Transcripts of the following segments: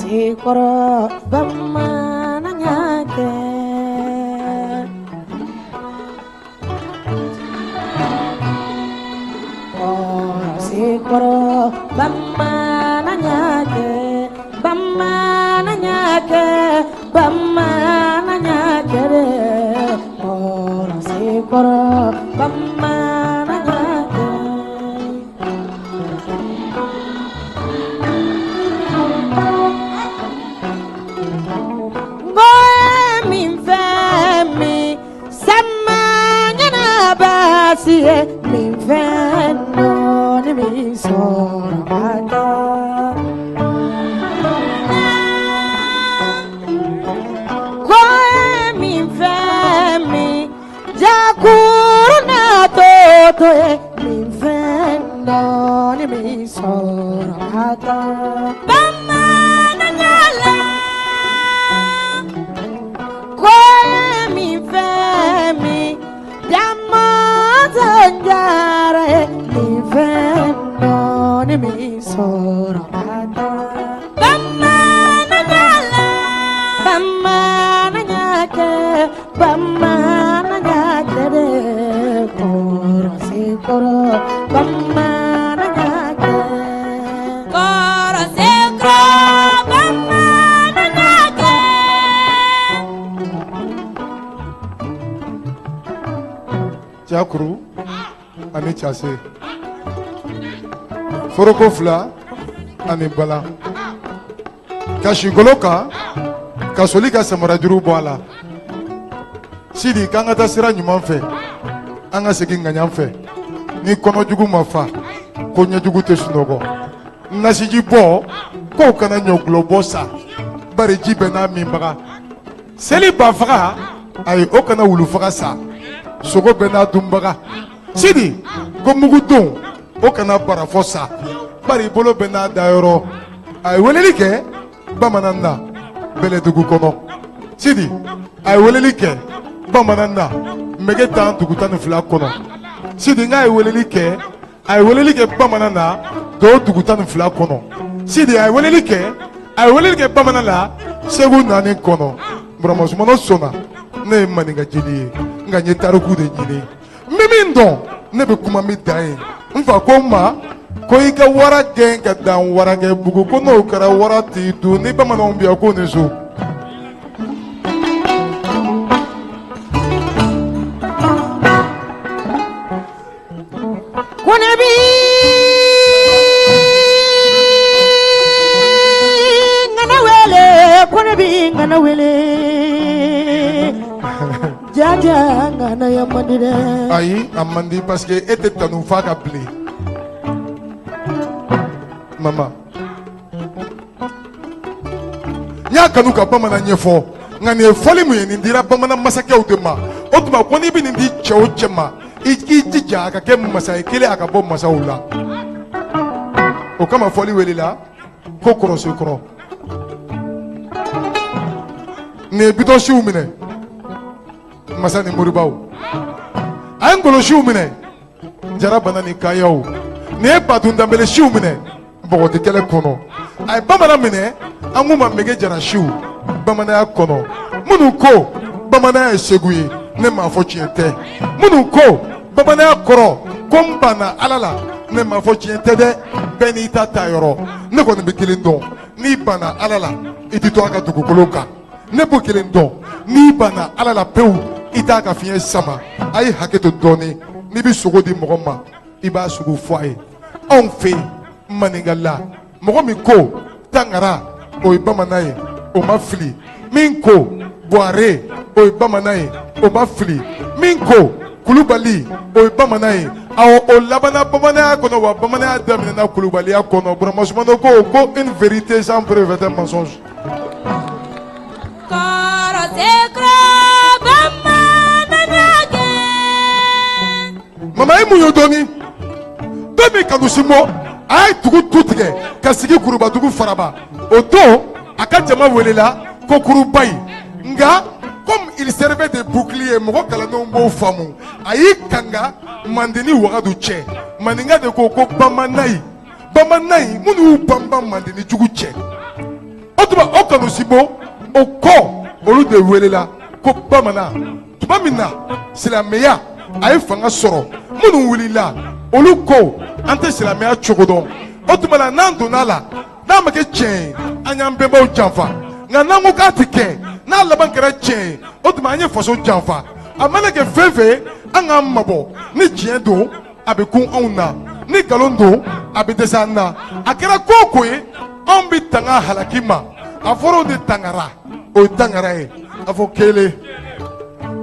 sikoro bamana nyake sikoro bamana nyake bamana nyake bamana nyake sikoro bamana nyake mi venno ni mi sono come mi femmi già curato e mi venno ni mi sono mamma nyala come mi femmi zanjare mi venno ni mi sono bamana nyala bamana nyake bamana nyake de koro sikoro bamana nyake koro sikoro bamana nyake Jakuru ani chase foroko fila ani bala kashi goloka kasoli ka samara juru bɔ a la sidi k'an ka taa sira ɲuman fɛ an ka segin ŋaɲan fɛ ni kɔnɔjugu ma fa ko ɲɛjugu tɛ sunɔgɔ nasiji bɔ k'o kana ɲɔgulɔ bɔ sa bari ji bɛ n'a minbaga seli banfaga ayi o kana wulu faga sa sogo bɛ n'a dunbaga sidi ko mugudon o kana barafɔ sa bari bolo bɛ n'a dayɔrɔ a ye weleli kɛ bamanan na bɛlɛdugu kɔnɔ sidi a ye weleli kɛ bamanan na mɛgɛ tan dugu tan ni fila kɔnɔ sidi n k'a ye weleli kɛ bamanan na tɔw dugu tan ni fila kɔnɔ sidi a ye weleli kɛ bamanan la segu naani kɔnɔ buramasumano sɔnna ne ye maninka jeli ye nka n ye tariku de ɲini n bɛ min dɔn ne bɛ kuma min dan ye n fa ko n ma ko i ka wara gɛn ka dan warakɛ bugu ko n'o kɛra wara t'i dun ni bamananw bɛ yan ko ni so. Ngana wele jaja ngana ya mandi de ayi a mandi parce que e tɛ tanu f'a ka bilen mama n y'a kanu ka bamanan ɲɛfɔ nka nin ye fɔli mun ye nin dira bamanan masakɛw de ma o tuma ko n'i bɛ nin di cɛ o cɛ ma i k'i jija a ka kɛ masa ye kelen a ka bɔ masaw la o kama fɔli welela ko kɔrɔsikɔrɔ nin ye bitɔnsiw minɛ masa ni moribaw a ye ngolosiw minɛ jara bana ni kayaw nin ye batun danbɛlɛsiw minɛ bɔgɔti kɛlɛ kɔnɔ a ye bamanan minɛ an k'u ma mɛgɛ jarasiw bamananya kɔnɔ minnu ko bamananya ye segu ye ne m'a fɔ tiɲɛ tɛ minnu ko bamananya kɔrɔ ko n banna ala la ne m'a fɔ tiɲɛ tɛ dɛ bɛɛ n'i ta yɔrɔ ne kɔni bɛ kelen dɔn n'i banna ala la i tɛ to a ka dugukolo kan ne b'o kelen dɔn n'i banna ala la pewu i t'a ka fiɲɛ sama a ye hakɛ to dɔɔni n'i bɛ sogo di mɔgɔ ma i b'a sugu fɔ a ye anw fɛ yen maninka la mɔgɔ min ko tangara o ye bamanan ye o ma fili min ko buware o ye bamanan ye o ma fili min ko kulubali o ye bamanan ye awɔ o labanna bamananya kɔnɔ wa bamananya daminɛna kulubaliya kɔnɔ buramasumano ko une vérité sans preuve est un mensonge. Mama ye mun ye dɔɔni dɔ min kanu si mɔ a ye dugu tu tigɛ ka sigi kurubadugu faraba o don a ka jama welela ko kurubayi nka comme il servait de bouclier mɔgɔ kalannenw b'o faamu a y'i kanga mande ni wagadu cɛ maninka de ko bamanayi minnu y'u banban mande ni jugu cɛ o tuma o kanu si bɔ o kɔ olu de welela ko bamanan tuma min na silamɛya a ye fanga sɔrɔ minnu wulila olu ko an tɛ silamɛya cogo dɔn o tuma la n'an donna la n'a ma kɛ tiɲɛ ye an y'an bɛnbaw janfa nka n'an ko k'a tɛ kɛ n'a laban kɛra tiɲɛ ye o tuma an ye faso janfa a mana kɛ fɛn fɛn ye an k'an mabɔ ni tiɲɛ don a bɛ kun anw na ni nkalon don a bɛ dɛsɛ an na a kɛra ko o ko ye anw bɛ tanga halaki ma a fɔra o de tangara o ye tangara ye a fɔ kelen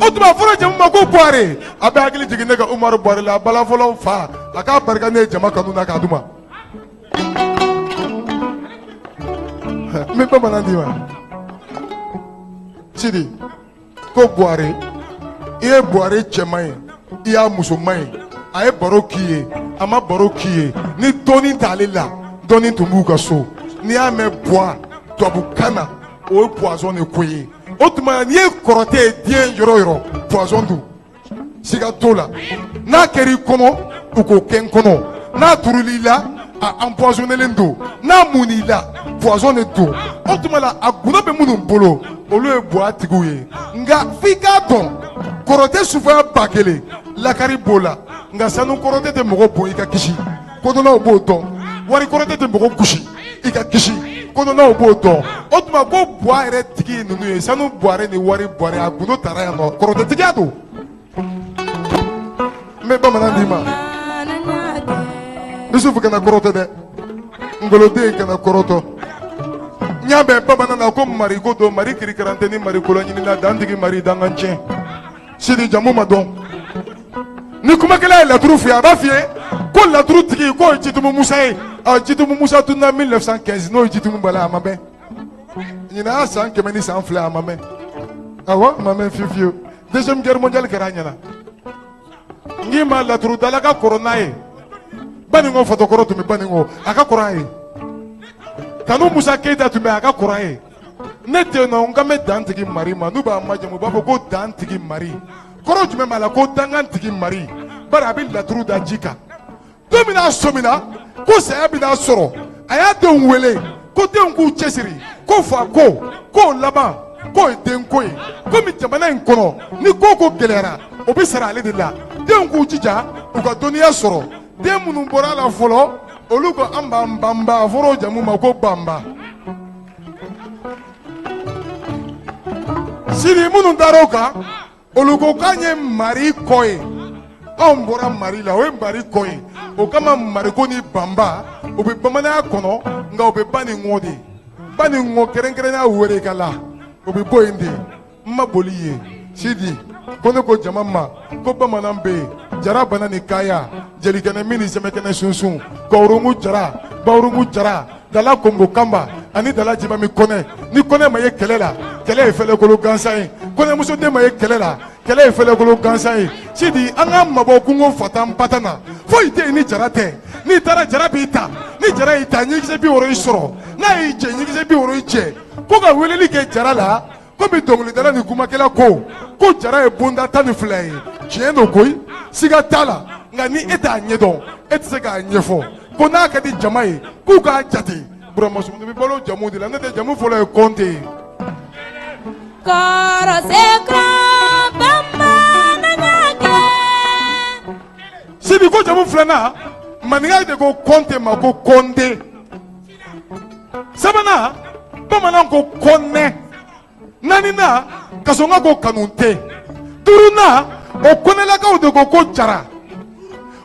o tuma a fɔra jamu ma ko Buhari a bɛ hakili jigin ne ka Umaru Buhari la balafɔlɔ fa a k'a barika ne ye jama kanu na k'a d'u ma n bɛ bamanan d'i ma Sidi ko Buhari i ye Buhari cɛman ye i y'a musoman ye a ye baro k'i ye a ma baro k'i ye ni dɔɔni t'ale la dɔɔni tun b'u ka so n'i y'a mɛn buwa tubabukan na o ye poison de ko ye o tuma n'i ye kɔrɔtɛ ye diɲɛ yɔrɔ yɔrɔ poison don siga t'o la n'a kɛra i kɔnɔ u k'o kɛ n kɔnɔ n'a turuli la a empoisonnelen don n'a munni la poison de don o tuma la a guna bɛ minnu bolo olu ye buwa tigiw ye nka f'i k'a dɔn kɔrɔtɛ suguya ba kelen lakari b'o la nka sanu kɔrɔtɛ tɛ mɔgɔ bon i ka kisi kodɔnnaw b'o dɔn wari kɔrɔtɛ tɛ mɔgɔ gosi i ka kisi kodɔnnaw b'o dɔn o tuma ko buwa yɛrɛ tigi ye ninnu ye sanu buwarɛ ni wari buwarɛ a gundo taara yan nɔ kɔrɔtɛtigiya don n bɛ bamanan d'i ma Yusufu kana kɔrɔtɔ dɛ ngoloden kana kɔrɔtɔ n y'a mɛn bamanan na ko mari ko don mari kirikaran tɛ ni mari kolon ɲinina dantigi mari dangan tiɲɛ Sidi jamu ma dɔn ni kumakɛla ye laturu f'i ye a b'a f'i ye ko laturu tigi k'o ye Jitumu Musa ye Jitumu Musa tunna 1915 n'o ye Jitumu Bala a ma mɛn ɲinan y'a san 100 ni san 2 a ma mɛn awɔ a ma mɛn fiyewu fiyewu deuxième guerre mondiale kɛra a ɲɛna n k'i ma laturu dala ka kɔrɔ n'a ye Baningo fotokɔrɔ tun bɛ Baningo a ka kɔrɔ a ye Kanu Musa Keyita tun bɛ a ka kɔrɔ a ye ne tɛ yen nɔ n kan bɛ dantigi Mari ma n'u b'a majamu u b'a fɔ ko dantigi Mari kɔrɔ jumɛn b'a la ko dangantigi Mari bari a bɛ laturu da ji kan don min n'a sɔmina ko saya bɛna sɔrɔ a y'a denw wele ko denw k'u cɛsiri ko fa ko k'o laban k'o ye denko ye komi jamana in kɔnɔ ni ko ko gɛlɛyara o bɛ sara ale de la denw k'u jija u ka dɔnniya sɔrɔ den minnu bɔra a la fɔlɔ olu ko an b'an banba a fɔra o jamu ma ko banba Sidi minnu taara o kan olu ko k'an ye Mari kɔ ye anw bɔra Mari la o ye Mari kɔ ye o kama Mariko ni banba o bɛ bamananya kɔnɔ nka o bɛ Baningo de Baningo kɛrɛnkɛrɛnnenya wele ka la o bɛ bɔ yen de n ma boli ye Sidi ko ne ko jama ma ko bamanan bɛ yen jara bana ni kaya jelikɛnɛ min ni sɛmɛkɛnɛ sunsun kɔrɔngu jara bawurungu jara dala kongo kamba ani dala jibami kɔnɛ ni kɔnɛ ma ye kɛlɛ la kɛlɛ ye fɛlɛkolo gansan ye kɔnɛmuso den ma ye kɛlɛ la kɛlɛ ye fɛlɛkolo gansan ye Sidi an ka mabɔ kungo fatan patan na foyi tɛ yen ni jara tɛ n'i taara jara b'i ta ni jara y'i ta ɲɛkisɛ 60 y'i sɔrɔ n'a y'i cɛ ɲɛkisɛ 60 y'i cɛ ko ka weleli kɛ jara la komi dɔnkilidala ni kumakɛla ko jara ye bonda 12 ye tiɲɛ don koyi siga t'a la nka ni e t'a ɲɛdɔn e tɛ se k'a ɲɛfɔ ko n'a ka di jama ye k'u k'a jate Burama Sunkutu bɛ balo jamu de la ne tɛ jamu fɔlɔ ye Kɔnte ye Sidi ko jamu filanan maninka de ko Kɔnte ma ko Kɔnte sabanan bamanan ko Kɔnɛ naaninan kasɔnga ko Kanute duurunan o kɔnɛlakaw de ko Jara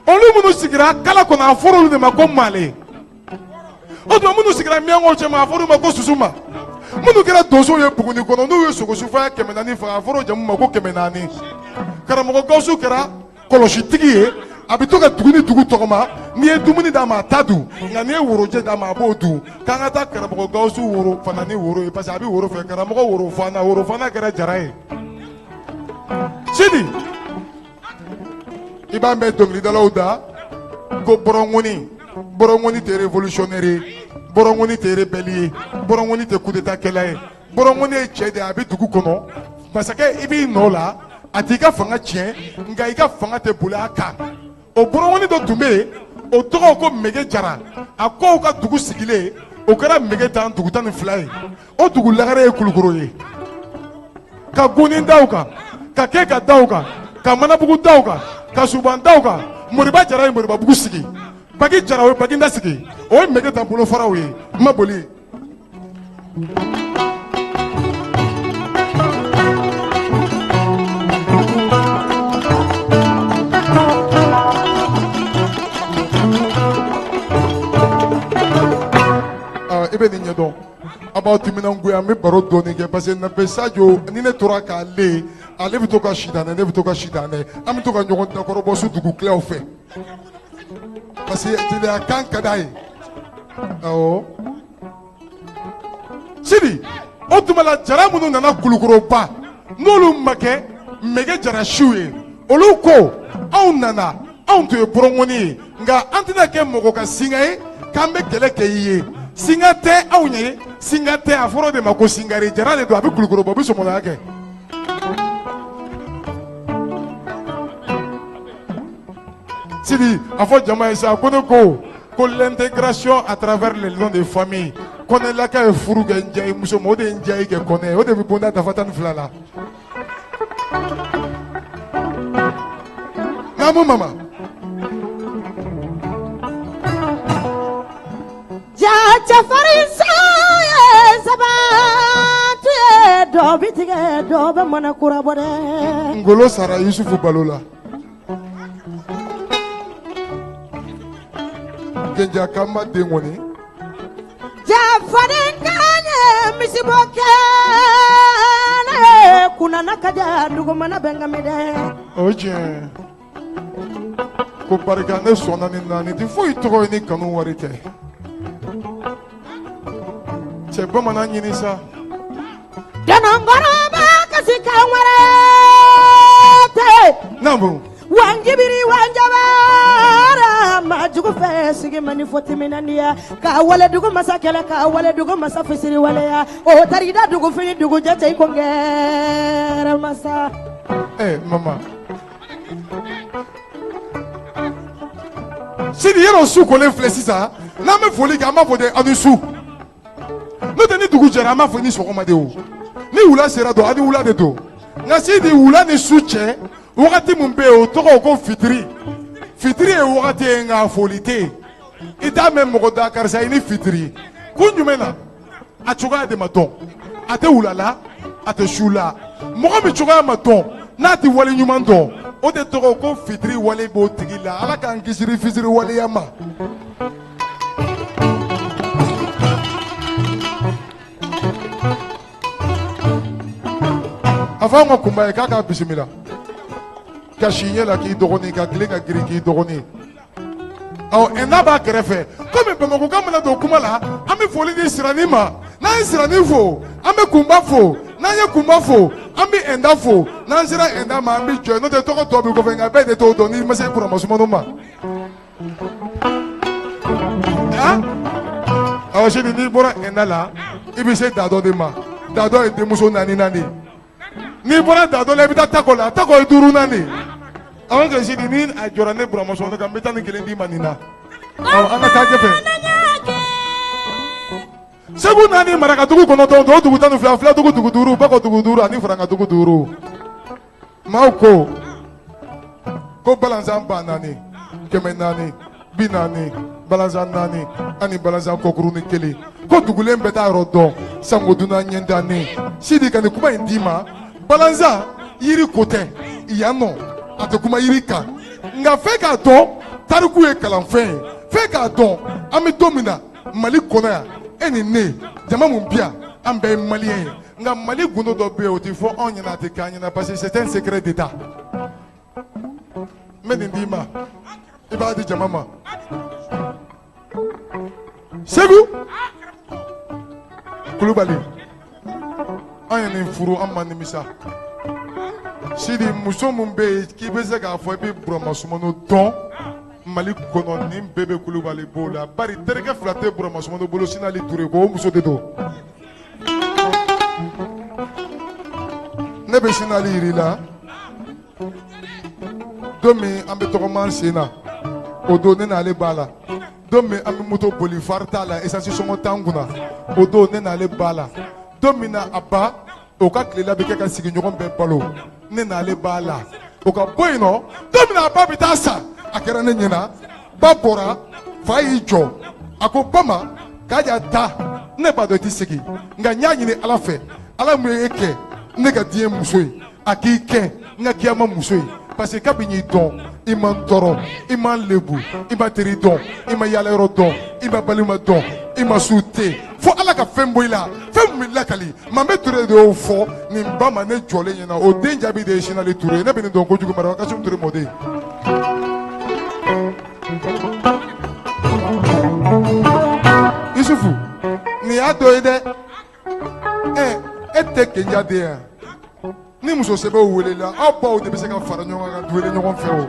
olu minnu sigira kala kɔnɔ a fɔra olu de ma ko Male o tuma minnu sigira miyankaw cɛma a fɔra olu ma ko Susuma minnu kɛra donsow ye Buguni kɔnɔ n'u ye sogosufaya 400 faga a fɔra o jamu ma ko 400 karamɔgɔ Gawusu kɛra kɔlɔsitigi ye a bɛ to ka dugu ni dugu tɔgɔma n'i ye dumuni d'a ma a ta dun nka n'i ye worojɛ d'a ma a b'o dun k'an ka taa karamɔgɔ Gawusu woro fana ni woro ye parce que a bɛ woro fɛ karamɔgɔ woro fana kɛra Jara ye Sidi i b'a mɛn dɔnkilidalaw da ko Bɔrɔngoni tɛ révolutionnaire ye Bɔrɔngoni tɛ rebelle ye Bɔrɔngoni tɛ coup d'état kɛla ye Bɔrɔngoni ye cɛ de ye a bɛ dugu kɔnɔ masakɛ i b'i nɔ la a t'i ka fanga tiɲɛ nka i ka fanga tɛ boli a kan o Bɔrɔngoni dɔ tun bɛ yen o tɔgɔ ko Mege Jara a k'o ka dugu sigilen o kɛra mege tan dugu tan ni fila ye o dugu lagare ye Kulukoro ye ka Goni da u kan ka Keka da u kan ka Manabugu da u kan ka Suban da u kan Moriba Jara ye Moribabugu sigi Bagi Jara o ye Baginda sigi o ye mege tan bolofaraw ye ma boli i bɛ nin ɲɛdɔn a b'aw timinangoya an bɛ baro dɔɔni kɛ parce que Nafe Sadio ni ne tora k'ale ale bɛ to ka sitanɛ ne bɛ to ka sitanɛ an bɛ to ka ɲɔgɔn dakɔrɔbɔ su dugu tilaw fɛ parce que jeliya kan ka d'a ye awɔ Sidi o tuma la jara minnu nana Kulukoroba n'olu ma kɛ mege jarasiw ye olu ko anw nana anw tun ye bɔrɔngɔni ye nka an tɛna kɛ mɔgɔ ka singa ye k'an bɛ kɛlɛ kɛ i ye singa tɛ anw ye singa tɛ a fɔra o de ma ko singari jara de don a bɛ Kulukoroba a bɛ sɔmɔnɔya kɛ Sidi a fɔ jama ye sa ko ne ko l'intégration à travers les noms de famille Kɔnɛlaka ye furu kɛ Njayi muso ma o de ye Njayi kɛ Kɔnɛ o de bɛ bonda dafa tan ni fila la naamu mama Jaja farisa ye sabatu ye dɔ bi tigɛ dɔ bɛ mana kura bɔ dɛ Ngolo sara Yusufu balo la Genja Kamba den kɔni jafaden kan ye misibo kɛnɛ kunana ka ja dugumana bɛ nka mi dɛ o tiɲɛ ko barika ne sɔnna nin na nin tɛ foyi tɔgɔ ye ni kanu wari tɛ cɛ bamanan ɲini sa dɔnɔnkɔrɔba kasi kan wɛrɛ tɛ naamu wanjibiri wanjabara majugu fɛ sigi mani fɔ timinandiya ka wale dugu masa kɛlɛ ka wale dugu masa fisiri waleya o tarida dugu fini dugu jate i ko ngɛrɛ masa mama Sidi yɛrɛ su kolen filɛ sisan n'an bɛ foli kɛ an b'a fɔ de aw ni su n'o tɛ ni dugu jɛra an b'a fɔ ni sɔgɔma de o ni wula sera don aw ni wula de don nka Sidi wula ni su cɛ wagati min bɛ yen o tɔgɔ ko fitiri fitiri ye wagati ye nka foli tɛ yen i t'a mɛn mɔgɔ da karisa i ni fitiri kun jumɛn na a cogoya de ma dɔn a tɛ wula la a tɛ su la mɔgɔ min cogoya ma dɔn n'a tɛ wale ɲuman dɔn o de tɔgɔ ko fitiri wale b'o tigi la ala k'an kisi fitiri waleya ma a fɔ an ka kunba ye k'a k'a bisimila ka si ɲɛ la k'i dɔgɔnin ka tilen ka girin k'i dɔgɔnin n'a b'a kɛrɛfɛ komi Bamakɔka mana don kuma la an bɛ foli di Sirani ma n'an ye Sirani fo an bɛ kunba fo n'an ye kunba fo an bɛ Ɛnda fo n'an sera Ɛnda ma an bɛ jɔ n'o tɛ tɔgɔ tɔ bɛ kɔfɛ nka bɛɛ de t'o dɔn n'i ma se Burama ma Sidi n'i bɔra Ɛnda la i bɛ se Dadɔ de ma Dadɔ ye denmuso naani n'i bɔra Dadɔ la i bɛ taa Tako la Tako ye 5 nan awɔ kɛ Sidi ni a jɔra ne Burama Sɔmɔnɔ kan n bɛ taa ni 1 d'i ma nin na an ka taa ɲɛfɛ Segu 4 Marakadugu 9 o dugu 12 Filadugu dugu 5 Bakɔ dugu 5 ani Farankadugu 5 maaw ko Balazan ba 4 kɛmɛ 4 bi 4 Balazan 4 ani Balazan kɔkurunin 1 ko dugulen bɛ taa yɔrɔ dɔn Sango Dunan ɲɛdanen Sidi ka nin kuma in d'i ma Balazan yiri ko tɛ yan nɔ a tɛ kuma yiri kan nka fɛn k'a dɔn tariku ye kalanfɛn ye fɛn k'a dɔn an bɛ don min na Mali kɔnɔ yan e ni ne jama mun bi yan an bɛɛ ye Maliyɛn ye nka Mali gundo dɔ bɛ yen o tɛ fɔ anw ɲɛna a tɛ k'an ɲɛna parce que c'est un secret d'État n bɛ nin d'i ma i b'a di jama ma Segu Kulubali an ye nin furu an ma nimisa Sidi muso mun bɛ yen k'i bɛ se k'a fɔ i bɛ Burama Sɔmɔnɔ dɔn Mali kɔnɔ nin bɛɛ bɛ Kulubali b'o la bari terikɛ 2 tɛ Burama Sɔmɔnɔ bolo Sinali Ture ko o muso de don ne bɛ Sinali yir'i la don min an bɛ tɔgɔma sen na o don ne n'ale b'a la don min an bɛ moto boli fari t'a la essence sɔngɔ t'an kunna o don ne n'ale b'a la don min na a ba o ka tilela bɛ kɛ ka sigiɲɔgɔn bɛɛ balo ne n'ale b'a la o ka bɔ yen nɔ don min na a ba bɛ taa sa a kɛra ne ɲɛna ba bɔra fa y'i jɔ a ko ba ma k'a jaa ta ne b'a dɔn i tɛ segin nka n y'a ɲini ala fɛ ala mun ye e kɛ ne ka diɲɛ muso ye a k'i kɛ n ka kiyama muso ye parce que kabini y'i dɔn i ma n tɔɔrɔ i ma n lebu i ma teri dɔn i ma yaala yɔrɔ dɔn i ma balima dɔn i ma su te fo ala ka fɛn bɔ i la fɛn min bɛ lakali Mame Touré de y'o fɔ nin ba ma ne jɔlen ɲɛna o den jaabi de ye Sinali Touré ne bɛ nin dɔn kojugu Mariama Kasimu Touré mɔden. Isufu nin y'a dɔ ye dɛ e tɛ kenja den yan ni muso sɛbɛw welela aw baw de bɛ se ka fara ɲɔgɔn kan ka wele ɲɔgɔn fɛ o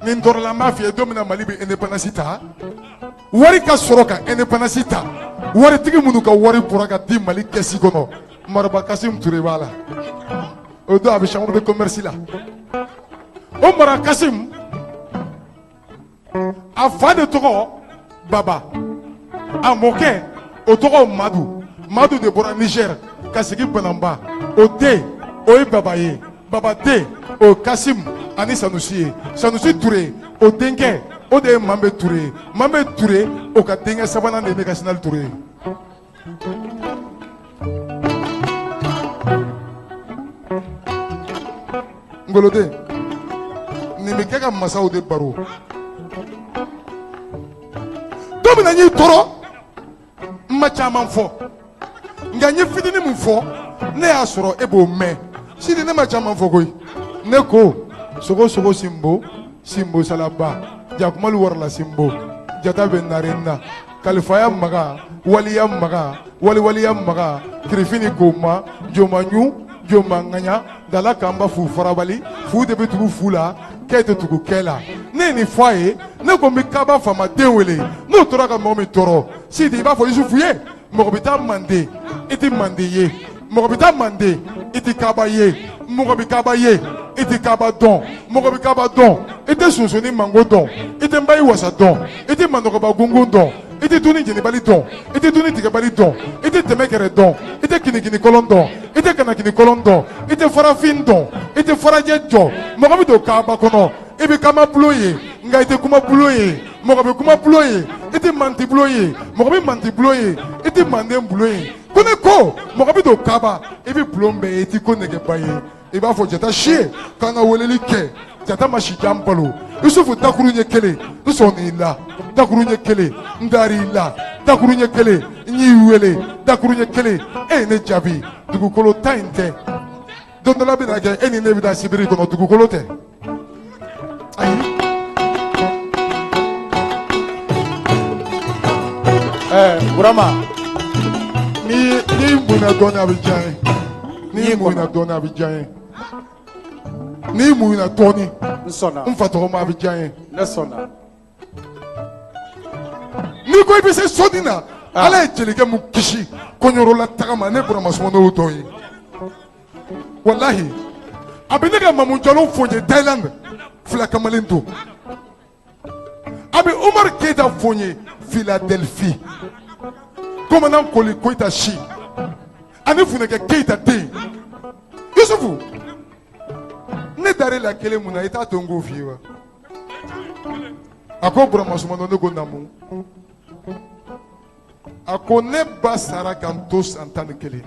nin tɔɔrɔla n b'a f'i ye don min na Mali bɛ indépendance ta wari ka sɔrɔ ka indépendance ta waritigi minnu ka wari bɔra ka di Mali kɛsi kɔnɔ Mariama Kasimu Touré b'a la o don a bɛ chambre de commerce la o Mariama Kasimu a fa de tɔgɔ Baba a mɔkɛ o tɔgɔ Madu de bɔra Niger ka sigi Banamba o den o ye Baba ye Baba den o ye Kasimu ani Sanusi ye Sanusi Touré o denkɛ o de ye Mame Touré Mame Touré o ka denkɛ sabanan de ye ne ka Sinali Touré ye. Ngoloden nin bɛ kɛ ka masaw de baro don min na n y'i tɔɔrɔ n ma caman fɔ nka n ye fitinin min fɔ ne y'a sɔrɔ e b'o mɛn sini ne ma caman fɔ koyi ne ko sogo Simbo Salaba Jakumalu Warala Simbo Jata bɛ Narena Kalifaya Maga Waliya Maga Waliya Maga Kirifini Goma Jomanyu Joma Nganya Dala Kamba Fu Farabali Fu de bɛ tugu fu la k'e tɛ tugu kɛ la ne ye nin fɔ a ye ne ko n bɛ Kaba faamaden wele n'o tora ka mɔgɔ min tɔɔrɔ sidi i b'a fɔ Isufu ye mɔgɔ bɛ taa Mande i tɛ Mande ye mɔgɔ bɛ taa Mande i tɛ Kaba ye mɔgɔ bɛ Kaba ye i tɛ Kaba dɔn mɔgɔ bɛ Kaba dɔn i tɛ Sonsoni Mango dɔn i tɛ Nbayi Wasa dɔn i tɛ Manɔgɔba Gungun dɔn i tɛ Tuni Jenibali dɔn i tɛ Tuni Tigɛbali dɔn i tɛ Tɛmɛkɛrɛ dɔn i tɛ Kinikini Kɔlɔn dɔn i tɛ Kanakini Kɔlɔn dɔn i tɛ Farafin dɔn i tɛ Farajɛ jɔ mɔgɔ bɛ don Kaba kɔnɔ i bɛ kama bulon ye nka i tɛ kuma bulon ye mɔgɔ bɛ kuma bulon ye i tɛ manti bulon ye mɔgɔ bɛ manti bulon ye i tɛ manden bulon ye ko ne ko mɔgɔ bɛ don Kaba i bɛ bulon bɛɛ ye i tɛ ko nɛgɛba ye i b'a fɔ Jata si ye k'an ka weleli kɛ Jata ma si jan balo Isufu dakuru ɲɛ kelen n sɔnna i la dakuru ɲɛ kelen n dar'i la dakuru ɲɛ kelen n y'i wele dakuru ɲɛ kelen e ye ne jaabi dugukolo ta in tɛ don dɔ la bɛ na kɛ e ni ne bɛ taa sibiri kɔnɔ dugukolo tɛ ayi. Burama ni munna dɔɔni a bɛ diya n ye ni munna dɔɔni a bɛ diya n ye ni munna dɔɔni n fa tɔgɔ ma a bɛ diya n ye ne sɔnna ni ko i bɛ se sɔnni na ala ye jelikɛ mun kisi kɔɲɔyɔrɔla taga ma ne Burama Sumano y'o tɔ ye walahi a bɛ ne ka Mamu Jalo fo n ye Thailand fila kamalen to a bɛ Umar Keita fo n ye Philadelphie Commandant Koli Koita si ani Funeke Keita den Isufu ne dar'i la kelen mun na i t'a to n k'o f'i ye wa a ko Burama Sumano ne ko naamu a ko ne ba sara ka n to san 11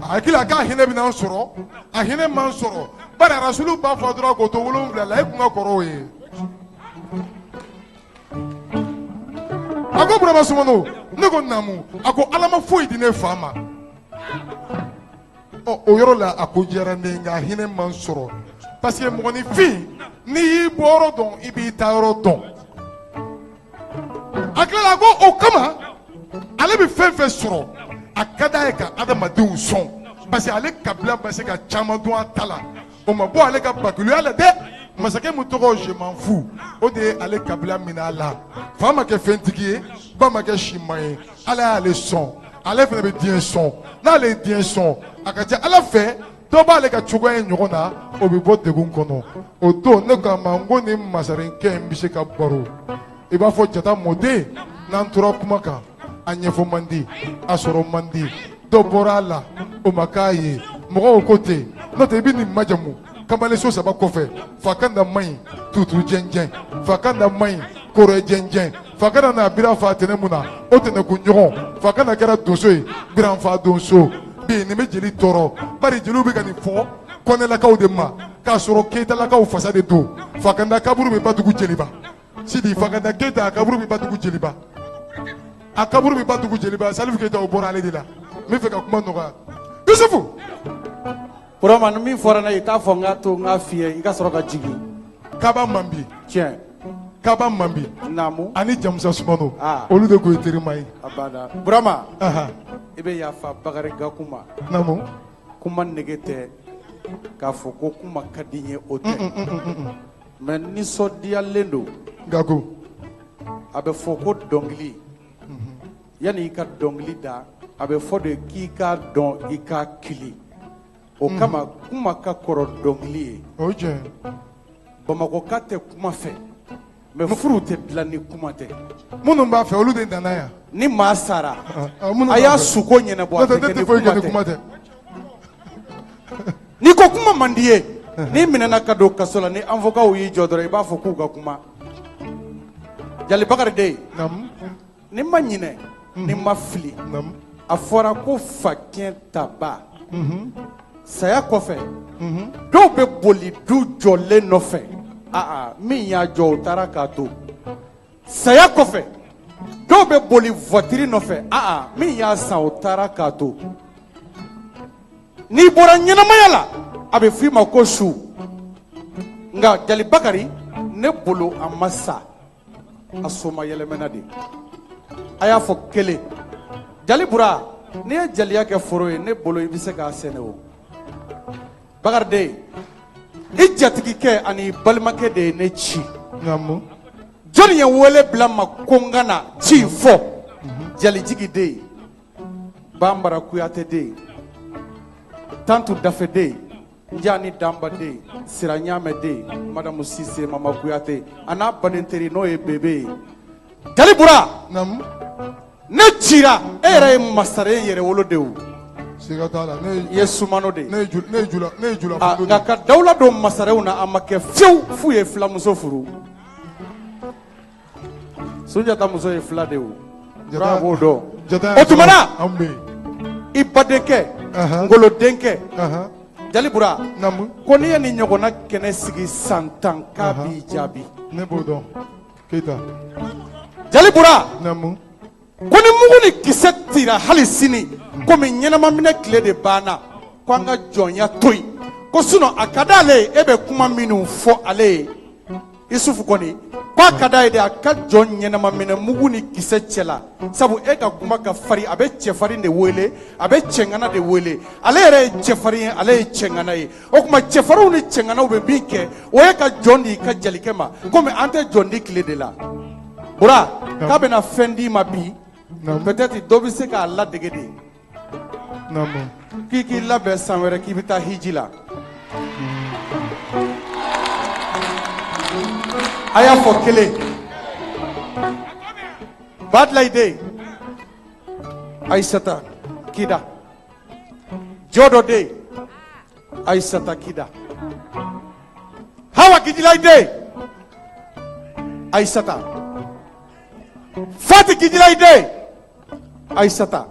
a hakili a k'a hinɛ bɛna n sɔrɔ a hinɛ ma n sɔrɔ bari Rasulu b'a fɔ dɔrɔn k'o to 7 la e kun ka kɔrɔ o ye a ko Burama Sumano ne ko naamu a ko ala ma foyi di ne fa ma o yɔrɔ la a ko diyara ne nka hinɛ ma n sɔrɔ parce que mɔgɔninfin n'i y'i bɔ yɔrɔ dɔn i b'i ta yɔrɔ dɔn a tilala a ko o kama ale bɛ fɛn fɛn sɔrɔ a ka d'a ye ka adamadenw sɔn parce que ale kabila bɛ se ka caman dɔn a ta la o ma bɔ ale ka bakiluya la dɛ masakɛ mun tɔgɔ je m'en fous o de ye ale kabila minɛ a la fa ma kɛ fɛntigi ye ba ma kɛ siman ye ala y'ale sɔn ale fana bɛ diɲɛ sɔn n'ale ye diɲɛ sɔn a ka ca ala fɛ dɔ b'ale ka cogoya in ɲɔgɔn na o bɛ bɔ degun kɔnɔ o don ne ko a ma n ko nin masarinkɛ in bɛ se ka baro i b'a fɔ jata mɔden n'an tora kuma kan a ɲɛfɔ man di a sɔrɔ man di dɔ bɔra a la o ma k'a ye mɔgɔw ko ten n'o tɛ i bɛ nin majamu kamaleso 3 kɔfɛ fakanda man ɲi tutu jɛnjɛn fakanda man ɲi kɔrɔ jɛnjɛn fakanda n'a bira fa tɛnɛ mun na o tɛnɛ kun ɲɔgɔn fakanda kɛra donso ye biran fa donso bi nin bɛ jeli tɔɔrɔ bari jeliw bɛ ka nin fɔ kɔnɛlakaw de ma k'a sɔrɔ keyitalakaw fasa de don fakanda kaburu bɛ Batugu Jeliba Sidi fakanda Keyita a kaburu bɛ Batugu Jeliba a kaburu bɛ Batugu Jeliba Salifu Keyita o bɔra ale de la n bɛ fɛ ka kuma nɔgɔya Yusufu. Burama ni min fɔra ne ye k'a fɔ n k'a to n k'a fiyɛ i ka sɔrɔ ka jigin. Kaba man bi. Tiɲɛ. Kaba man bi. Naamu. Ani Jamusa Sumano. Olu de ko ye terima ye. Abada. Burama. I bɛ yafa Bakari Gaku ma. Naamu. Kuma nege tɛ k'a fɔ ko kuma ka di n ye o tɛ. Mais nisɔndiyalen don. Gaku. A bɛ fɔ ko dɔnkili. Yani i ka dɔnkili da a bɛ fɔ de k'i k'a dɔn i k'a kili. O kama kuma ka kɔrɔ dɔnkili ye. O tiɲɛ. Bamakɔka tɛ kuma fɛ mais furu tɛ dilan ni kuma tɛ. Minnu b'a fɛ olu de nana yan. Ni maa sara a y'a suko ɲɛnabɔ a tɛ kɛ ni kuma tɛ. N'i ko kuma man di ye n'i minɛna ka don kaso la ni avocat y'i jɔ dɔrɔn i b'a fɔ k'u ka kuma. Jali Bakari den ni ma ɲinɛ ni ma fili a fɔra ko fakɛn taba. Saya kɔfɛ dɔw bɛ boli du jɔlen nɔfɛ min y'a jɔ o taara k'a to saya kɔfɛ dɔw bɛ boli voiture nɔfɛ min y'a san o taara k'a to n'i bɔra ɲɛnamaya la a bɛ f'i ma ko su nka Jali Bakari ne bolo a ma sa a soma yɛlɛmɛna de a y'a fɔ kelen Jali Bura n'i ye jaliya kɛ foro ye ne bolo i bɛ se k'a sɛnɛ o. Bakari i jatigikɛ ani balimakɛ de ye ne ci. Jɔnni ye wele bila ma ko n ka na ci fɔ Jalijigi den Bambara Kuyate den Tantu Dafe den Njani Damba den Sira Ɲamɛ den Madamu Sise Mama Kuyate a n'a baden teri n'o ye Bebe ye. Jali Bura ne cira e yɛrɛ ye masaren yɛrɛ wolo de o. I ye Sumano de ye nka ka dawula don masarenw na a ma kɛ fiyewu f'u ye filamuso furu. Sunjata muso ye fila de o. Jara b'o dɔn. O tuma na i badenkɛ Ngolo denkɛ Jali Bura ko n'i ye nin ɲɔgɔnna kɛnɛ sigi san 10 k'a b'i jaabi. Ne b'o dɔn Keyita. Jali Bura ko ni mugu ni kisɛ tira hali sini komi ɲɛnamaminɛ tile de banna ko an ka jɔnya to yen ko sinon a ka d'ale ye e bɛ kuma minnu fɔ ale ye Isufu kɔni ko a ka d'a ye de a ka jɔ ɲɛnamaminɛ mugu ni kisɛ cɛla sabu e ka kuma ka farin a bɛ cɛfarin de wele a bɛ cɛŋana de wele ale yɛrɛ ye cɛfarin ye ale ye cɛŋana ye o tuma cɛfarinw ni cɛŋanaw bɛ min kɛ o ye ka jɔn di i ka Jalikɛ ma komi an tɛ jɔn di tile de la. Bura k'a bɛna fɛn d'i ma bi peut-être dɔ bɛ se k'a ladege de. K'i labɛn san wɛrɛ k'i bɛ taa hiji la. A y'a fɔ kelen Badlayi den Ayisata Kida Jɔdɔ den Ayisata Kida Hawa Kijilayi den Ayisata Fati Kijilayi den Ayisata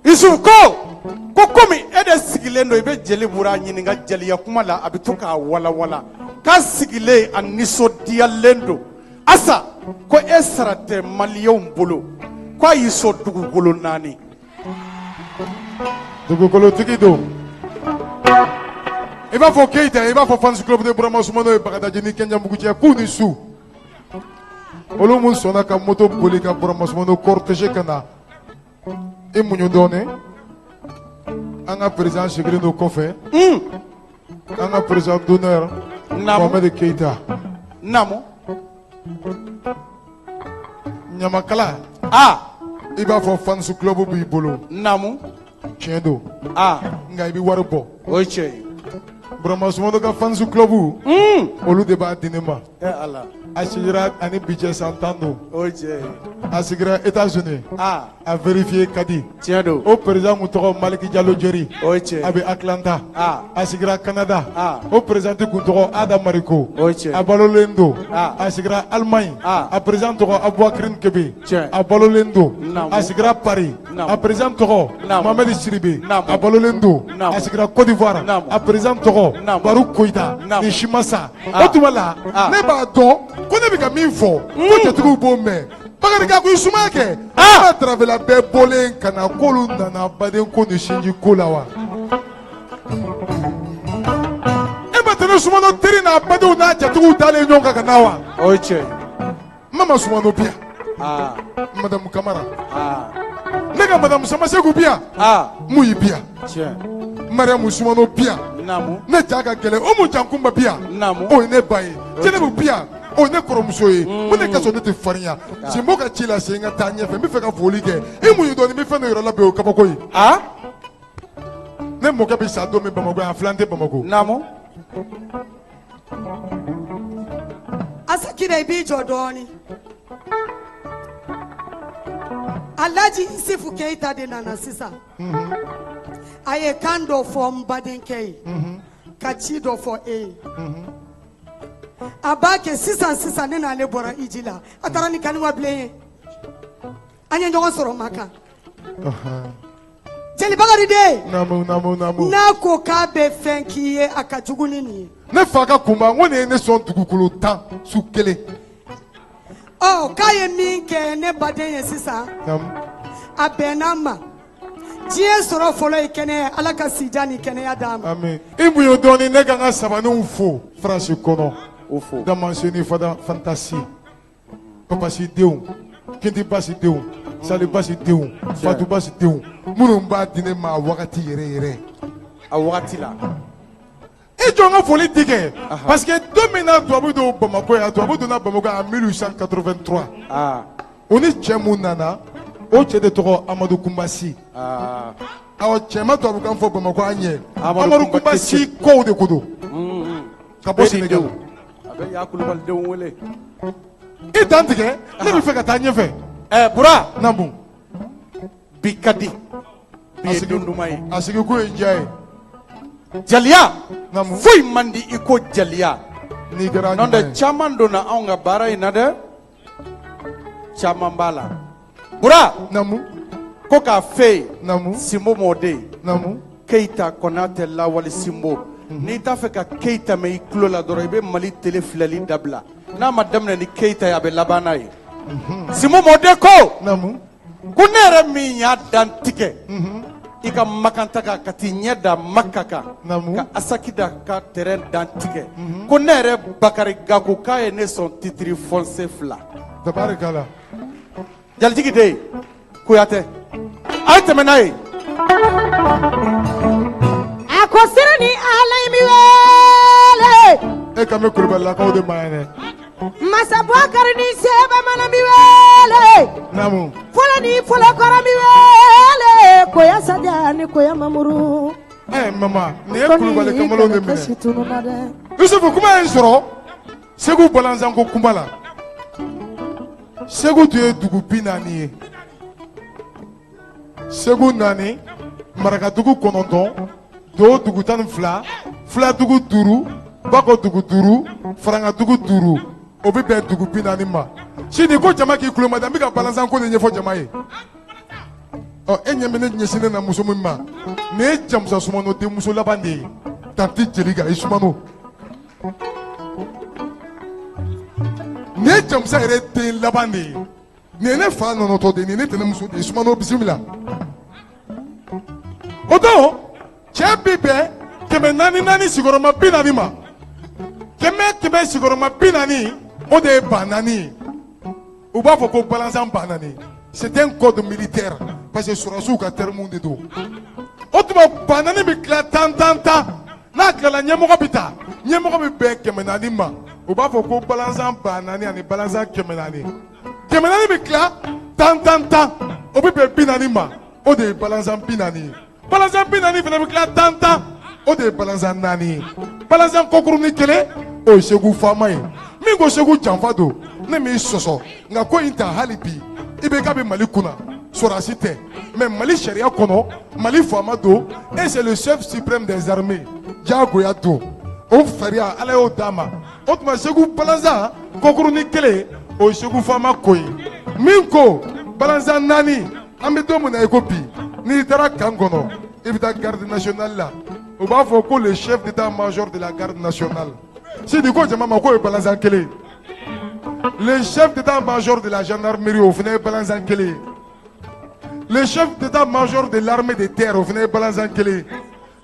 Isu ko komi e de sigilen don i bɛ Jeli Bura ɲininka jeliya kuma la a bɛ to k'a walawala k'a sigilen a nisɔndiyalen don asa ko e sara tɛ maliyɛnw bolo ko a y'i sɔn dugukolo 4. Dugukolotigi don i b'a fɔ Keyita i b'a fɔ fans club de Burama Sumano ye Bagadaji ni Kɛnjanbugu cɛ k'u ni su olu mun sɔnna ka moto boli ka Burama Sumano cortège ka na i muɲu dɔɔnin an ka président sigilen don kɔfɛ an ka président d'honneur Mohamed Keyita. Naamu. Ɲamakala i b'a fɔ fans club b'i bolo. Naamu. Tiɲɛ don nka i bɛ wari bɔ. O ye tiɲɛ ye. Burama Sumano ka fans club olu de b'a di ne ma. Ala. A sigira ani bi cɛ san 10 don. O ye tiɲɛ ye. A sigira États-Unis. A vérifié ka di. Tiɲɛ don. O président kun tɔgɔ Maliki Jalo Jori. O ye tiɲɛ ye. A bɛ Atlanta. A sigira Canada. O président kun tɔgɔ Ada Mariko. O ye tiɲɛ ye. A balolen don. A sigira Allemagne. A président tɔgɔ Aboubacrine Kebe. Tiɲɛ. A balolen don. Naamu. A sigira Paris. Naamu. A président tɔgɔ Naamu. Mohamed Siribe. Naamu. A balolen don. Naamu. A sigira Côte d'Ivoire. Naamu. A président tɔgɔ Naamu. Barou Koita. Naamu. Ni Shimasa. O tuma la ne b'a dɔn ko ne bɛ ka min fɔ ko jatigiw b'o mɛn. Bakari ka ko i sumaya kɛ. A tarawele bɛɛ bɔlen ka na k'olu nana baden ko ni sinji ko la wa. E ma tɛnɛ Sumano teri n'a badenw n'a jatigiw dalen ɲɔgɔn kan ka na wa. O ye tiɲɛ ye. Mama Sumano bi yan. Madamu Kamara. Ne ka Madamu Samasegu bi yan. Mun y'i bi yan. Tiɲɛ. Mariamu Sumano bi yan. Naamu. Ne ja ka gɛlɛn o mu Jankunba bi yan. Naamu. O ye ne ba ye. Jɛnɛbu bi yan. O ye ne kɔrɔmuso ye. Ko ne ka sɔn ne tɛ farinya. Sinbo ka ci la se n ka taa ɲɛfɛ n bɛ fɛ ka foli kɛ. I mun ye dɔɔnin n bɛ fɛn dɔ yɔrɔ labɛn o kabako ye. Ne mɔkɛ bɛ sa don min Bamakɔ yan filan tɛ Bamakɔ. Naamu. Asakira i b'i jɔ dɔɔnin. Alhaji Isufu Keita de nana sisan. A ye kan dɔ fɔ n badenkɛ ye. Ka ci dɔ fɔ e ye. A b'a kɛ sisan ne n'ale bɔra Iji la. A taara ni kaniwa bilen ye. An ye ɲɔgɔn sɔrɔ Maka. Jeli Bakari den. Naamu. N'a ko k'a bɛ fɛn k'i ye a ka jugu ni nin ye. Ne fa ka kunba n ko nin ye ne sɔn dugukolo 10 su kelen. K'a ye min kɛ ne baden ye sisan. A bɛnna ma. Diɲɛ sɔrɔ fɔlɔ ye kɛnɛya Ala ka sija ni kɛnɛya d'a ma. Amen. I mun ye dɔɔnin ne ka n ka sabaninw fo France kɔnɔ. O fo. Damanseni Fada Fantasi. Papasi denw. Kindi Basi denw. Sali Basi denw. Fatou Basi denw. Minnu b'a di ne ma wagati yɛrɛ. A wagati la. I jɔ n ka foli di kɛ. Parce que don min na tubabu don Bamakɔ yan tubabu donna Bamakɔ en 1883. O ni cɛ mun nana o cɛ de tɔgɔ Amadu Kumbasi. Awɔ cɛ ma tubabukan fɔ Bamakɔ an ɲɛ. Amadu Kumbasi kow de ko don. Ka bɔ Sénégal. A bɛ yaa Kulubaldenw wele. I dan tigɛ ne bɛ fɛ ka taa ɲɛfɛ. Bura. Naamu. Bi ka di. Bi ye don duman ye. A sigi ko ye diya ye. Jaliya. Naamu. Foyi man di i ko jaliya. N'i kɛra N'o ɲuman ye. tɛ caman donna anw ka baara in na dɛ. Caman b'a la. Bura. Naamu. Ko k'a fɛ yen. Naamu. Simbo mɔden. Naamu. Keita Konate Lawali Simbo. N'i t'a fɛ ka Keita mɛn i tulo la dɔrɔn i bɛ Mali télé filɛli dabila. N'a ma daminɛ ni Keita ye a bɛ laban n'a ye. Simbo mɔden ko. Naamu. Ko ne yɛrɛ min y'a dan tigɛ. I ka makanta kan ka t'i ɲɛ da Maka kan. Naamu. Ka Asakida ka terrain dan tigɛ. Ko ne yɛrɛ Bakari Gakou k'a ye ne sɔn titre foncier 2. Tabarikala. Jalitigi den Kuyatɛ. A ye tɛmɛ n'a ye. A ko sira ni Ala ye mi wele. E ka mɛn Kulubalilakaw de ma yan dɛ. Masa Bukari ni Seba mana mi wele. Naamu. Fɔlɔ ni fɔlɔ kɔrɔ mi wele. Koya Sadia ni Koya Mamuru. Mama nin ye Kulubali kamalenw de minɛ. tununa dɛ. Yusufu kuma ye n sɔrɔ Segu Balanzanko kuma la. Segu tun ye dugu 40 ye. Segu 4, Marakadugu 9, Do dugu 12, Filadugu 5, Bako dugu 5, Farangadugu 5. O bɛ bɛn dugu 40 ma. Sini ko jama k'i kulo ma da n bɛ ka Balanzanko de ɲɛfɔ jama ye. E ɲɛ bɛ ne ɲɛsinnen na muso min ma nin ye Jamusa Sumano denmuso laban de ye. Tanti Jeliga i Sumano. Nin ye Jamusa yɛrɛ den laban de ye. Nin ye ne fa nɔnɔtɔ de ye, nin ye ne tɛnɛmuso de ye. Sumano bisimila. O don cɛ bi bɛn 400 sigiyɔrɔma 40 ma. 100 sigiyɔrɔma 40 o de ye ba 4 ye. U b'a fɔ ko Balanzan ba 4. C'est un code militaire parce que surasiw ka terme de don. O tuma ba 4 bɛ tila tan. N'a tilala ɲɛmɔgɔ bɛ ta. Ɲɛmɔgɔ bɛ bɛn 400 ma. U b'a fɔ ko Balanzan ba 4 ani Balanzan 400. 400 bɛ tila tan. O bɛ bɛn 40 ma. O de ye Balanzan 40 ye. balazan bi naani fana bɛ tila tan o de ye balazan naani ye balazan kɔkurunin kelen o ye segu faama ye min ko segu janfa don ne m'i sɔsɔ nka ko in ta hali bi i bɛ k'a bɛ mali kunna sɔrɔdasi tɛ mais mali sariya kɔnɔ mali faama don et c'est le chef suprême des armées diyagoya don o fariya ala y'o d'a ma o tuma segu balazan kɔkurunin kelen o ye segu faama ko ye min ko balazan naani an bɛ don min na i ko bi n'i taara kan kɔnɔ i bɛ taa garde nationale la o b'a fɔ ko le chef d'état-major de la garde nationale sidi ko jama ma k'o ye balazan kelen le chef d'état-major de la gendarmerie o fana ye balazan kelen le chef d'état-major de l'armée de terre o fana ye balazan kelen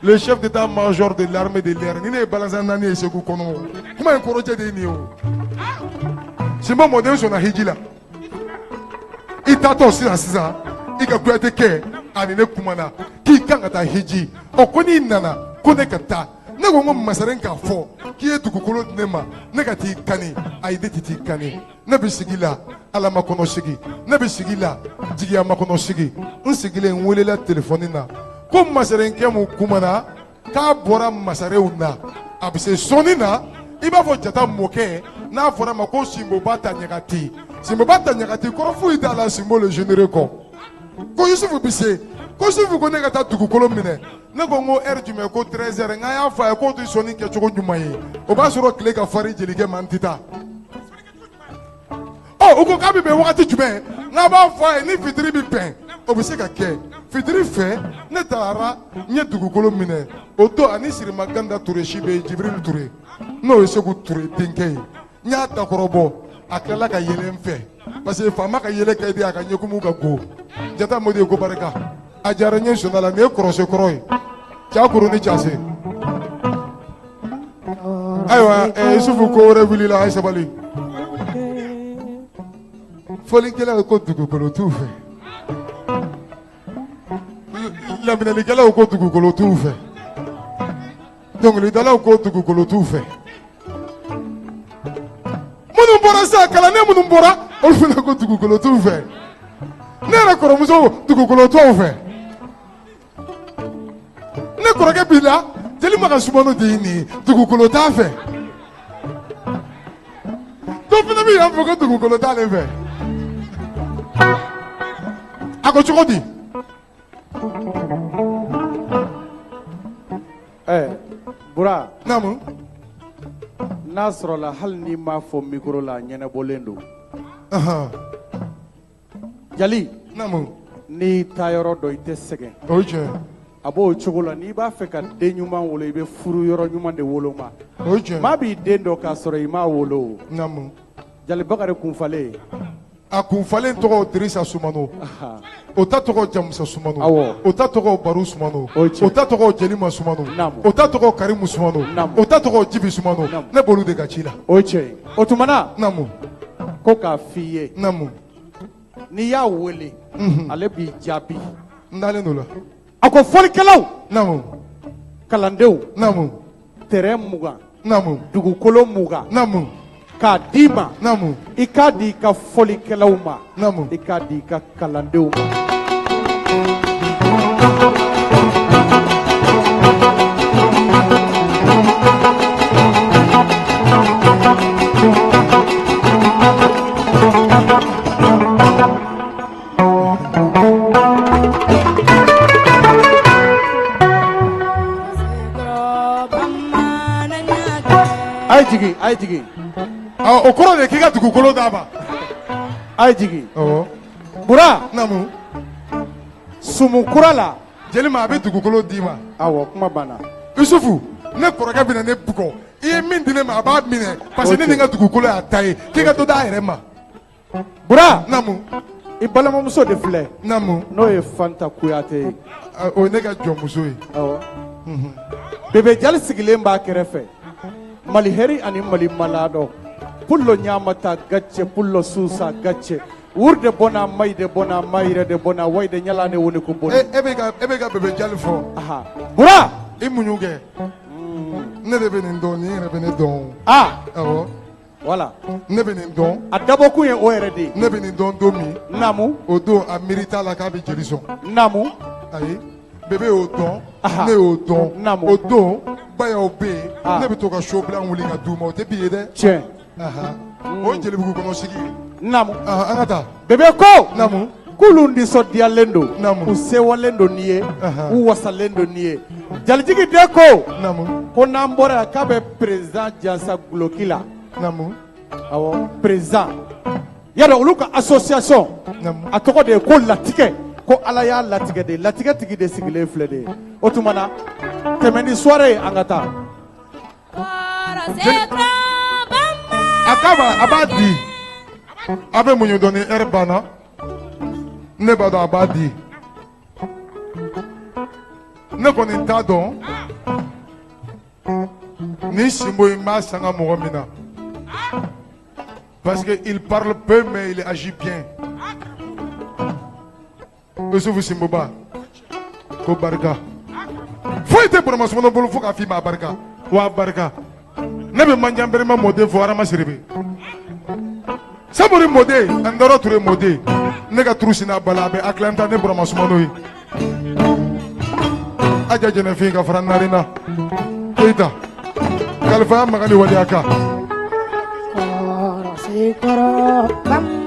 le chef d'état-major de l'armée de l'air ni ne ye balazan naani ye segu kɔnɔ kuma in kɔrɔjɛ de ye nin ye o sinbo mɔden sɔnna hiji la i taatɔ sisan i ka kuyate kɛ ani ne kumana k'i kan ka taa hiji ɔ ko n'i nana ko ne ka taa ne ko n ko masaren k'a fɔ k'i ye dugukolo di ne ma ne ka t'i kani ayi ne tɛ t'i kani ne bɛ sigi la ala makɔnɔ sigi ne bɛ sigi la jigiya makɔnɔ sigi n sigilen n welela telefɔni na ko masarenkɛ mun kumana k'a bɔra masarenw na a bɛ se sɔnni na i b'a fɔ jata mɔkɛ n'a fɔra ma ko sinboba ta ɲagati sinboba ta ɲagati kɔrɔ foyi t'a la sinbo le généreux kɔ ko yusufu bɛ se ko yusufu ko ne ka taa dugukolo minɛ ne ko n ko heure jumɛn ko 13 heures n k'an y'a fɔ a ye k'o tɛ sɔnni kɛcogo ɲuman ye o b'a sɔrɔ tile ka farin jelikɛ ma n tɛ taa ɔ o ko k'a bɛ bɛn wagati jumɛn n'a b'a fɔ a ye ni fitiri bɛ bɛn o bɛ se ka kɛ fitiri fɛ ne taara n ye dugukolo minɛ o don ani sirimaganda ture si bɛ yen jibirili ture n'o ye segu ture denkɛ ye n y'a dakɔrɔbɔ a tilala ka yɛlɛ n fɛ parce que faama ka yɛlɛ ka di a ka ɲɛkumu ka go jata mɔdi ye ko barika a diyara n ye sɔnna la nin ye kɔrɔsekɔrɔ ye cakuru ni case ayiwa yusufu ko wɛrɛ wulila a ye sabali fɔlikɛlaw ko dugukolo t'u fɛ laminalikɛlaw ko dugukolo t'u fɛ dɔnkilidalaw ko dugukolo t'u fɛ minnu bɔra sa kalanden minnu bɔra olu fana ko dugukolo t'u fɛ ne yɛrɛ kɔrɔmuso dugukolo t'aw fɛ ne kɔrɔkɛ b'i la jeli ma ka sumano de ye nin ye dugukolo t'a fɛ dɔ fana bɛ yan fɔ ko dugukolo t'ale fɛ a ko cogo di Bura naamu n'a sɔrɔla hali n'i m'a fɔ micro la ɲɛnabɔlen don jali naamu n'i taa yɔrɔ dɔ i tɛ sɛgɛn o ye tiɲɛ a b'o cogo la n'i b'a fɛ ka den ɲuman wolo i bɛ furu yɔrɔ ɲuman de woloma o ye tiɲɛ maa b'i den dɔ k'a sɔrɔ i m'a wolo o naamu jali bakari kunfalen a kunfalen tɔgɔ dirisa sumano o ta tɔgɔ jamusa sumano awɔ o ta tɔgɔ baru sumano o ye tiɲɛ o ta tɔgɔ jelima sumano naamu o ta tɔgɔ karimu sumano naamu o ta tɔgɔ jibi sumano naamu ne b'olu de ka ci la o ye tiɲɛ ye o tumana naamu ko k'a f'i ye naamu n'i y'a wele ale b'i jaabi n dalen don la a ko fɔlikɛlaw naamu kalandenw naamu terrain 20 naamu dugukolo 20 naamu k'a d'i ma naamu i k'a di i ka fɔlikɛlaw ma naamu i k'a di i ka kalandenw ma a ye jigin a ye jigin o kɔrɔ de k'i ka dugukolo d'a ma a ye jigin awɔ bura naamu sumukura la jeli ma a bɛ dugukolo d'i ma awɔ kuma banna yusufu ne kɔrɔkɛ bɛ na ne bugɔ i ye min di ne ma a b'a minɛ parce que ne ni n ka dugukolo y'a ta ye k'i ka dɔ d'a yɛrɛ ma bura naamu i balimamuso de filɛ naamu n'o ye fanta kuyate ye o ye ne ka jɔnmuso ye awɔ bebe jali sigilen b'a kɛrɛfɛ mali heri ani mali maladɔ pullo ɲamata gacce pullo susa gacce wurde bona mayde bona mayrede bona wayde ñalane woni ko boni e bɛ ka bebe jali fɔ aha bura i muɲu kɛ ne de bɛ nin dɔn nin yɛrɛ bɛ ne dɔn awɔ voilà ne bɛ nin dɔn a dabɔkun ye o yɛrɛ de ye ne bɛ nin dɔn don min namu o don a miiri t'a la k'a bɛ jeli sɔn namu ayi bébé au don Aha. ne au don Namu. au don ba y'aw bɛ yen Ah. ne bɛ to ka sobila wuli ka d'u ma o tɛ bi ye dɛ tiɲɛ o ye jelibugu kɔnɔ sigi ye namu an ka taa bebe ko Namu. k'olu nisɔndiyalen don Namu. u sewalen don nin ye Aha. u wasalen don nin ye jalijigi den ko namu ko n'an bɔra yan k'a bɛ perezan jansa guloki la namu awɔ perezan yadɔ olu ka association namu a tɔgɔ de ye ko latigɛ ko ala y'a latigɛ de latigɛ tigi de sigilen filɛ de ye o tuma na tɛmɛ ni soirée ye an ka taa a b'a di a bɛ muɲu dɔɔni ɛri banna ne b'a dɔn a b'a di ne kɔni t'a dɔn ni Simbo in b'a sanga mɔgɔ min na parce que il parle peu mais il agit bien Yusufu Simboba ko barika foyi tɛ Burama Sumano bolo fo k'a f'i ma barika wa barika ne bɛ Mandianberema mɔden fɔ Arama Siribe Samori mɔden Andaro Ture mɔden ne ka turu sini a bala a bɛ Atlanta ne Burama Sumano ye Aja Jɛnɛfin ka fara Narina Keita Kalifaya Magani Waliaka Kɔrɔ se kɔrɔ